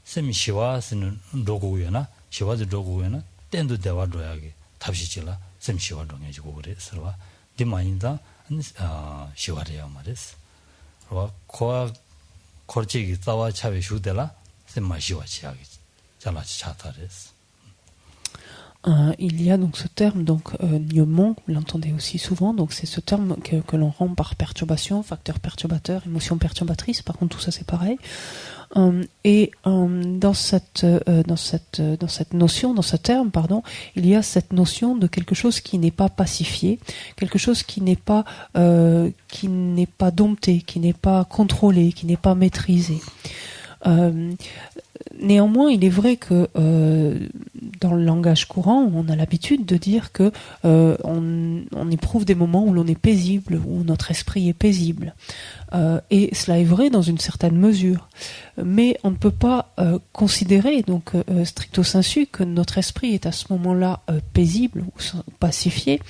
셈 시와스는 로고요나 시와즈 로고요나 땐도 대화로야게 답시질라 셈 시와 동해지고 그래서와 디마인다 시와래야 말했어 와 코아 거치기 싸와 차베 슈데라 셈마 시와 치하게 잘라치 차타레스 Il y a donc ce terme, gnomon, vous l'entendez aussi souvent, donc c'est ce terme que l'on rend par perturbation, facteur perturbateur, émotion perturbatrice, par contre tout ça c'est pareil. Dans cette notion, dans ce terme, il y a cette notion de quelque chose qui n'est pas pacifié, quelque chose qui n'est pas dompté, qui n'est pas contrôlé, qui n'est pas maîtrisé. Néanmoins, il est vrai que dans le langage courant, on a l'habitude de dire que on éprouve des moments où l'on est paisible, où notre esprit est paisible. Et cela est vrai dans une certaine mesure. Mais on ne peut pas considérer, donc stricto sensu, que notre esprit est à ce moment-là paisible ou pacifié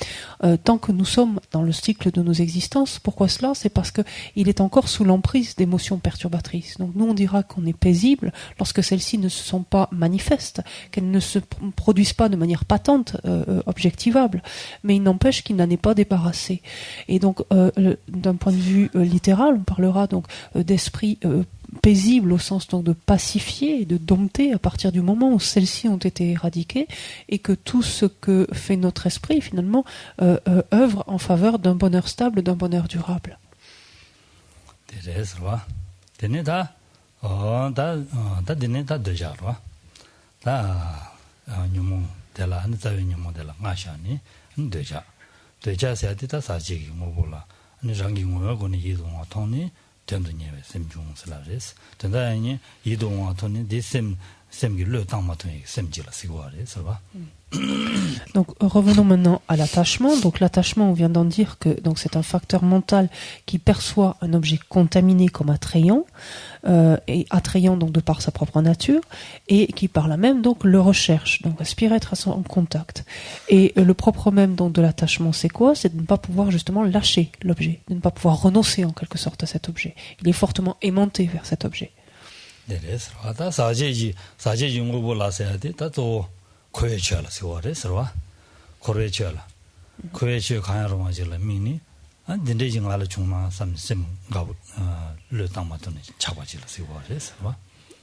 tant que nous sommes dans le cycle de nos existences. Pourquoi cela? C'est parce que il est encore sous l'emprise d'émotions perturbatrices. Donc nous, on dira qu'on est paisible lorsque celles-ci ne se sont pas manifestes, qu'elles ne se produisent pas de manière patente, objectivable. Mais il n'empêche qu'il n'en est pas débarrassé. Et donc, d'un point de vue littéral, on parlera donc d'esprit paisible au sens donc de pacifier et de dompter à partir du moment où celles-ci ont été éradiquées et que tout ce que fait notre esprit finalement œuvre en faveur d'un bonheur stable, d'un bonheur durable. Donc revenons maintenant à l'attachement. Donc l'attachement, on vient d'en dire que donc c'est un facteur mental qui perçoit un objet contaminé comme attrayant et attrayant donc de par sa propre nature et qui par là même donc le recherche, donc aspire à être en contact. Et le propre même donc de l'attachement, c'est quoi? C'est de ne pas pouvoir justement lâcher l'objet, de ne pas pouvoir renoncer en quelque sorte à cet objet. Il est fortement aimanté vers cet objet.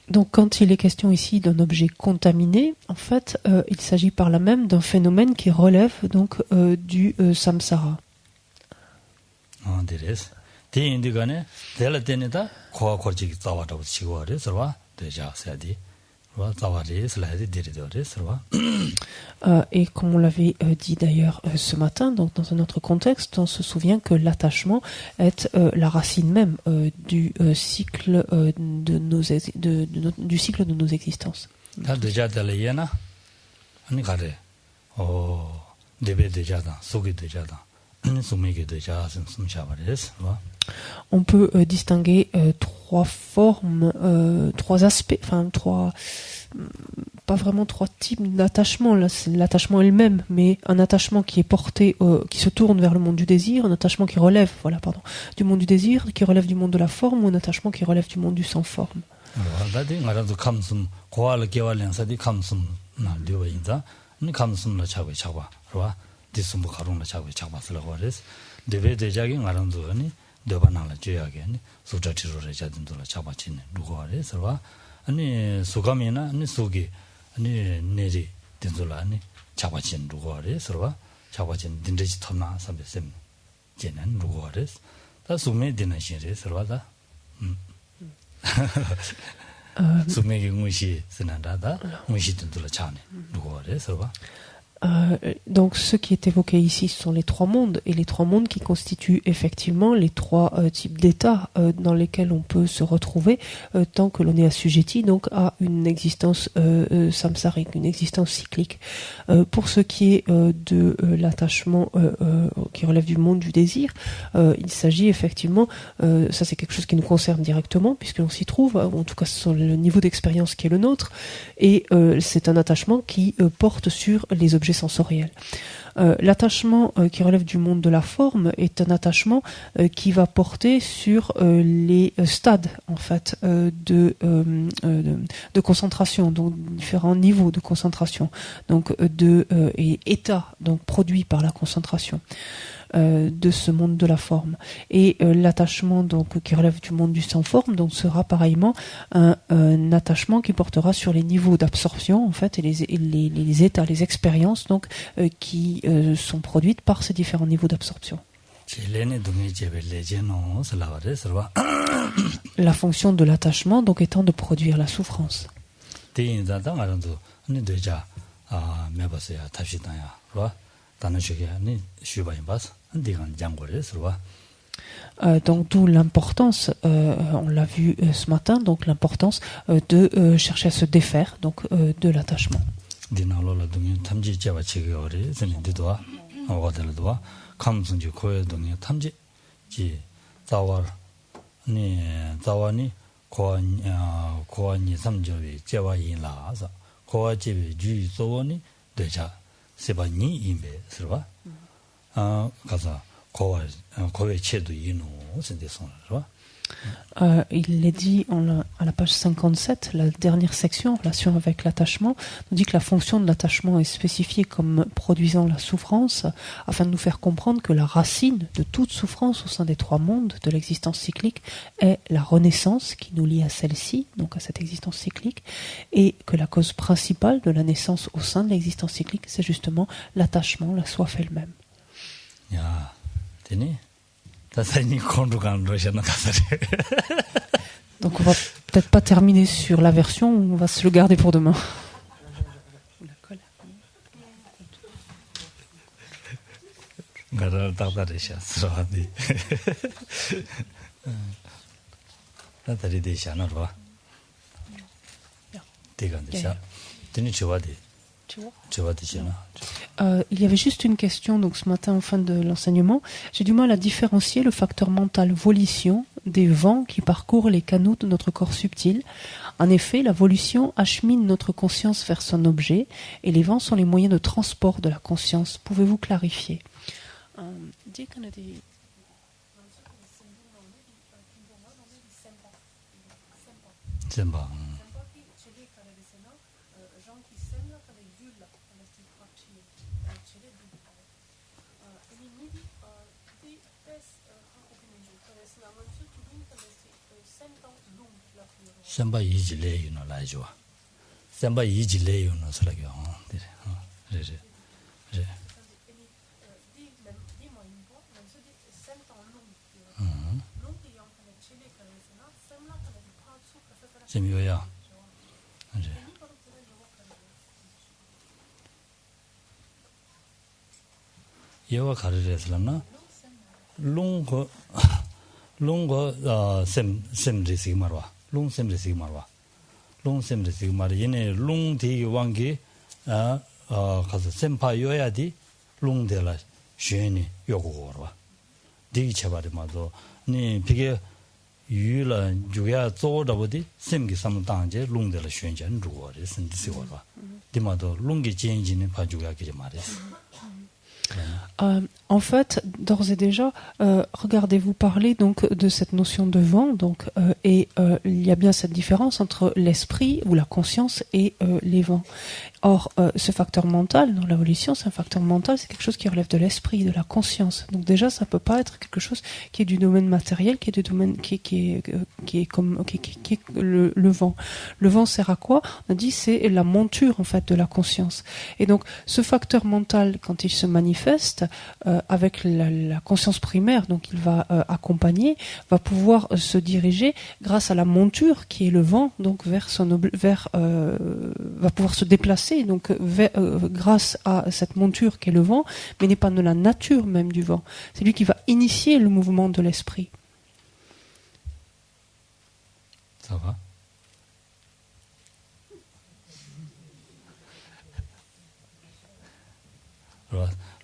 Donc quand il est question ici d'un objet contaminé, en fait, il s'agit par là même d'un phénomène qui relève donc du samsara. Et comme on l'avait dit d'ailleurs ce matin, donc dans un autre contexte, on se souvient que l'attachement est la racine même du cycle du cycle de nos existences. On peut distinguer trois formes, trois aspects, enfin pas vraiment trois types d'attachement. Là, c'est l'attachement est le même, mais un attachement qui est porté, qui se tourne vers le monde du désir, un attachement qui relève, du monde du désir, qui relève du monde de la forme, ou un attachement qui relève du monde du sans forme. 아니 수감이나 아니 속이 아니 내리 된줄라 아니 잡아진 누구래 서로 잡아진 딘데지 터나 삼베셈 제는 누구래 다 수메 되는 신이 서로다 수메기 무시 쓰는다다 무시 된줄라 차네 누구래 서로 Donc ce qui est évoqué ici ce sont les trois mondes, et les trois mondes qui constituent effectivement les trois types d'états dans lesquels on peut se retrouver tant que l'on est assujetti donc à une existence samsarique, une existence cyclique. Pour ce qui est de l'attachement qui relève du monde du désir, il s'agit effectivement, ça c'est quelque chose qui nous concerne directement puisque l'on s'y trouve, en tout cas c'est le niveau d'expérience qui est le nôtre, et c'est un attachement qui porte sur les objets sensoriels. L'attachement qui relève du monde de la forme est un attachement qui va porter sur les stades en fait de concentration, donc différents niveaux de concentration, donc et états donc produits par la concentration de ce monde de la forme. Et l'attachement donc qui relève du monde du sans forme donc sera pareillement un attachement qui portera sur les niveaux d'absorption en fait et les états, les expériences donc qui sont produites par ces différents niveaux d'absorption. La fonction de l'attachement donc étant de produire la souffrance. Donc d'où l'importance, on l'a vu ce matin, donc l'importance de chercher à se défaire donc de l'attachement. Il est dit à la page 57, la dernière section en relation avec l'attachement, nous dit que la fonction de l'attachement est spécifiée comme produisant la souffrance, afin de nous faire comprendre que la racine de toute souffrance au sein des trois mondes de l'existence cyclique est la renaissance qui nous lie à celle-ci, donc à cette existence cyclique, et que la cause principale de la naissance au sein de l'existence cyclique, c'est justement l'attachement, la soif elle-même. Donc on va peut-être pas terminer sur la version, on va se le garder pour demain. Il y avait juste une question donc ce matin en fin de l'enseignement. J'ai du mal à différencier le facteur mental volition des vents qui parcourent les canaux de notre corps subtil. En effet, la volition achemine notre conscience vers son objet et les vents sont les moyens de transport de la conscience. Pouvez-vous clarifier? Samba yijile you know la joa. Samba yijile you know so like semioya. Yewa 가르쳤으나 롱거 셈리시 말와 롱 셈리시 말와 롱 셈리시 말 얘네 롱 되게 왕게 가서 셈파 요야디 롱데라 쉐니 요고로 디기 쳐바리 마도 니 비게 유라 주야 조더버디 셈기 삼당제 롱데라 쉔전 루어리 신디시오라 디마도 롱기 젠진이 파주야게 말이스. En fait, d'ores et déjà, regardez-vous parler donc de cette notion de vent, donc il y a bien cette différence entre l'esprit ou la conscience et les vents. Or, ce facteur mental dans l'évolution, c'est un facteur mental, c'est quelque chose qui relève de l'esprit, de la conscience. Donc déjà, ça peut pas être quelque chose qui est du domaine matériel, qui est du domaine qui est comme le vent. Le vent sert à quoi? On a dit c'est la monture en fait de la conscience. Et donc, ce facteur mental, quand il se manifeste avec la conscience primaire, donc il va accompagner, va pouvoir se diriger grâce à la monture qui est le vent, donc va pouvoir se déplacer donc grâce à cette monture qui est le vent, mais n'est pas de la nature même du vent. C'est lui qui va initier le mouvement de l'esprit. Ça va?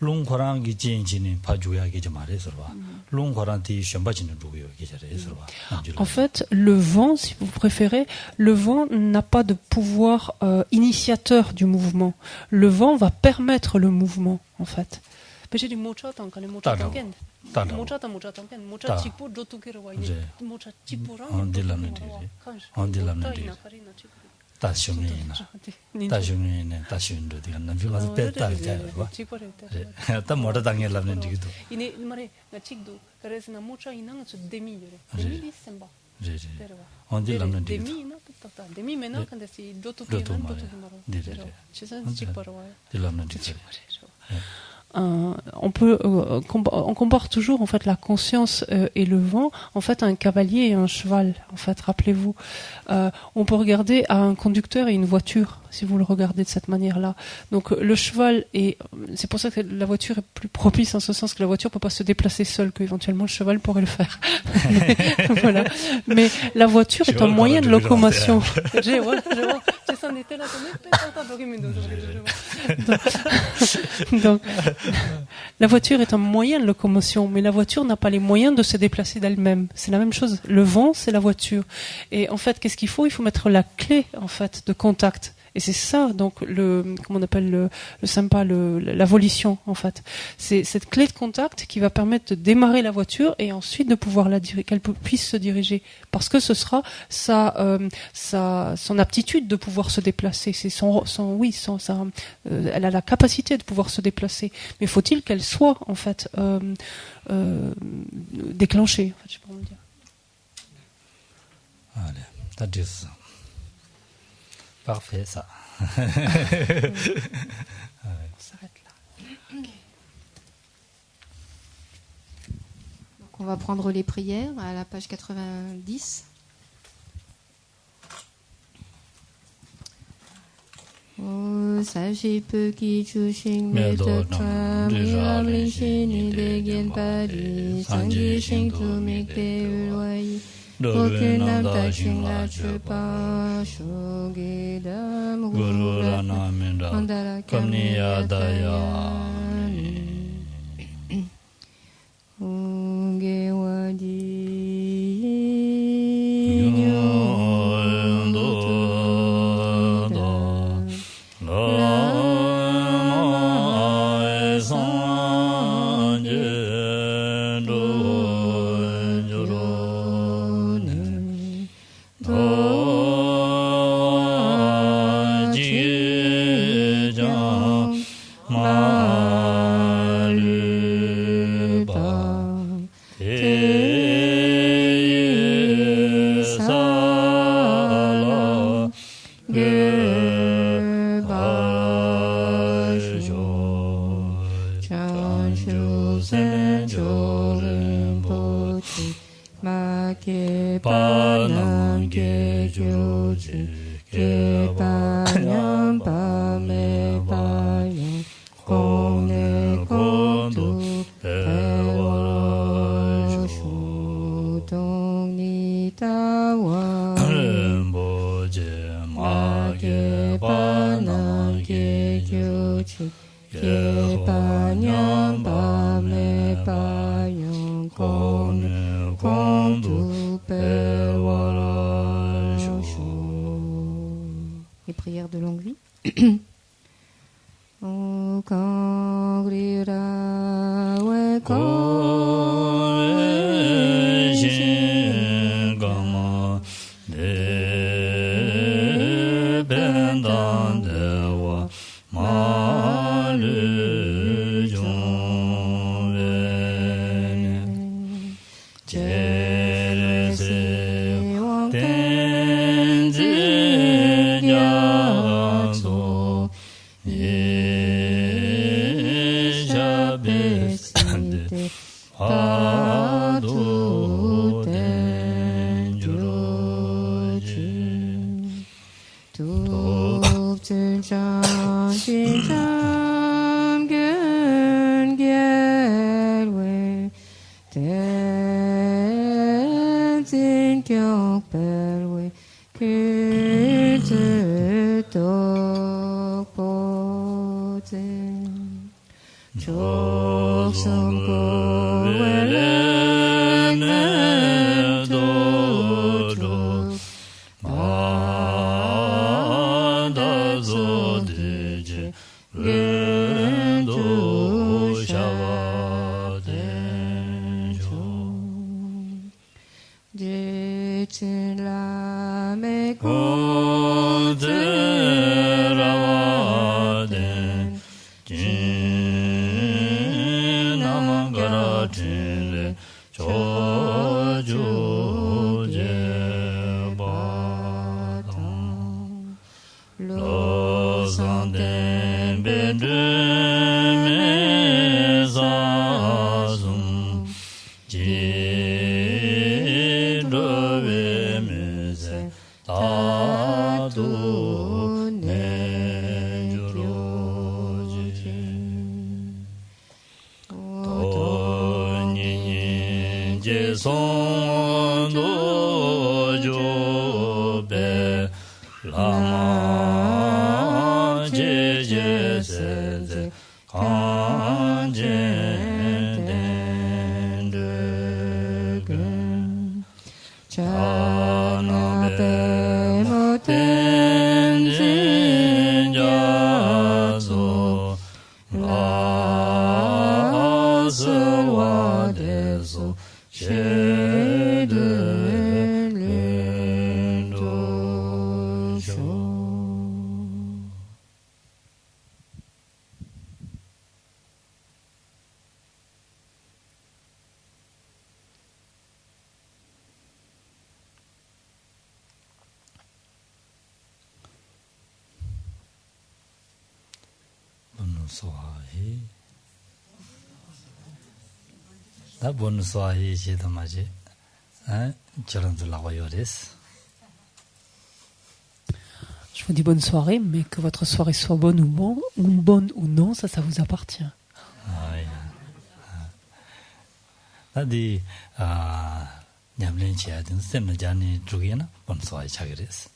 롱코랑기 진진이 파주야게 좀 말해서 봐. 롱코랑티 셴바진은 누구요? 계절에서 봐. En fait, le vent, si vous préférez, le vent n'a pas de pouvoir initiateur du mouvement. Le vent va permettre le mouvement, en fait. 다시는 다시는 디가 나비가 뺐다잖아. 다 뭐라 당해라는 얘기도. 이네 말에 나 찍도 그래서 나 모차 이나는 저 데미요. 데미 셈바. 제제. 언딜라는 얘기도. 데미나 또 데미 메나 근데 시 도토피만 도토마로. 네네. 진짜 찍바로 와요. 딜라는 얘기. on compare toujours en fait la conscience et le vent en fait à un cavalier et un cheval. En fait, rappelez-vous, on peut regarder à un conducteur et une voiture si vous le regardez de cette manière-là. Donc le cheval c'est pour ça que la voiture est plus propice en ce sens que la voiture peut pas se déplacer seule, qu'éventuellement le cheval pourrait le faire. Voilà. Mais la voiture est un moyen de locomotion. Donc, la voiture est un moyen de locomotion, mais la voiture n'a pas les moyens de se déplacer d'elle-même. C'est la même chose. Le vent, c'est la voiture. Et en fait, qu'est-ce qu'il faut? Il faut mettre la clé, en fait, de contact. Et c'est ça, donc, comment on appelle le sympa, la volition, en fait. C'est cette clé de contact qui va permettre de démarrer la voiture et ensuite de pouvoir qu'elle puisse se diriger. Parce que ce sera son aptitude de pouvoir se déplacer. C'est elle a la capacité de pouvoir se déplacer. Mais faut-il qu'elle soit, en fait, déclenchée, en fait, je sais pas comment dire. Allez, t'as dit ça. Parfait, ça. On s'arrête là. Okay. Donc on va prendre les prières à la page 90. O sajipu ki chushin me toktam riam lingshini degen pari sangi shing tu mikte ulwai Aucune takshin la chupa shogedam Guru Ranamindra Kamniya Dayani Ungewadi Ke pa nyam pa et prières de longue vie. O Kangrira we Kangrira Shin Gama De Bendan Dewa Ma Lu Jung Wen Jere Se Wang Tenzi Yazo Beside Adu Tenjuroji Tuk Tsun Chan Chin Cham Gen Gyelwe Ten Zin Kyong Perwe Kirtu Tok Po Ten Chok Sum Ko Welene Do Mada Zo Deje Gendo Shava Denjo Jitsin La Me Ko Te Rawa Den Jin Namangara Jin Choju Je Badang Lo San Den Ben De Me Sa Sum Jin Do Ve Me Se Ta Du Ne Juro Ji To Ni Je Song Do Jo Be Lama Je Je Se Se Kan Jen Den De Gen Chana Be Mo Ten Jin Ja So La Se Wa De So She De Lin Do Sho Bonsoir. Da bonsoir ji da ma ji. Charan de la royauté. Je vous dis bonne soirée, mais que votre soirée soit bonne ou non, ça vous appartient. Da di nyamlen chia den sem na jani jugena bonsoir chagres.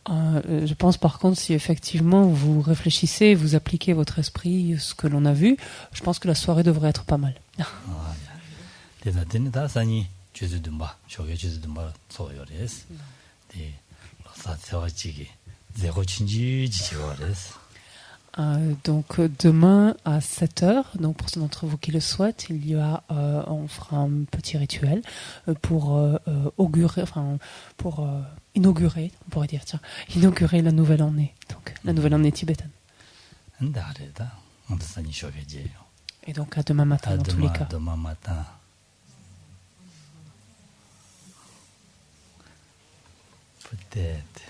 Je pense par contre, si effectivement vous réfléchissez, vous appliquez votre esprit, ce que l'on a vu, je pense que la soirée devrait être pas mal. Donc demain à 7h, donc pour ceux d'entre vous qui le souhaitent, on fera un petit rituel pour inaugurer, on pourrait dire, inaugurer la nouvelle année, donc la nouvelle année tibétaine. Et donc à demain matin dans tous les cas. Demain matin. Peut-être.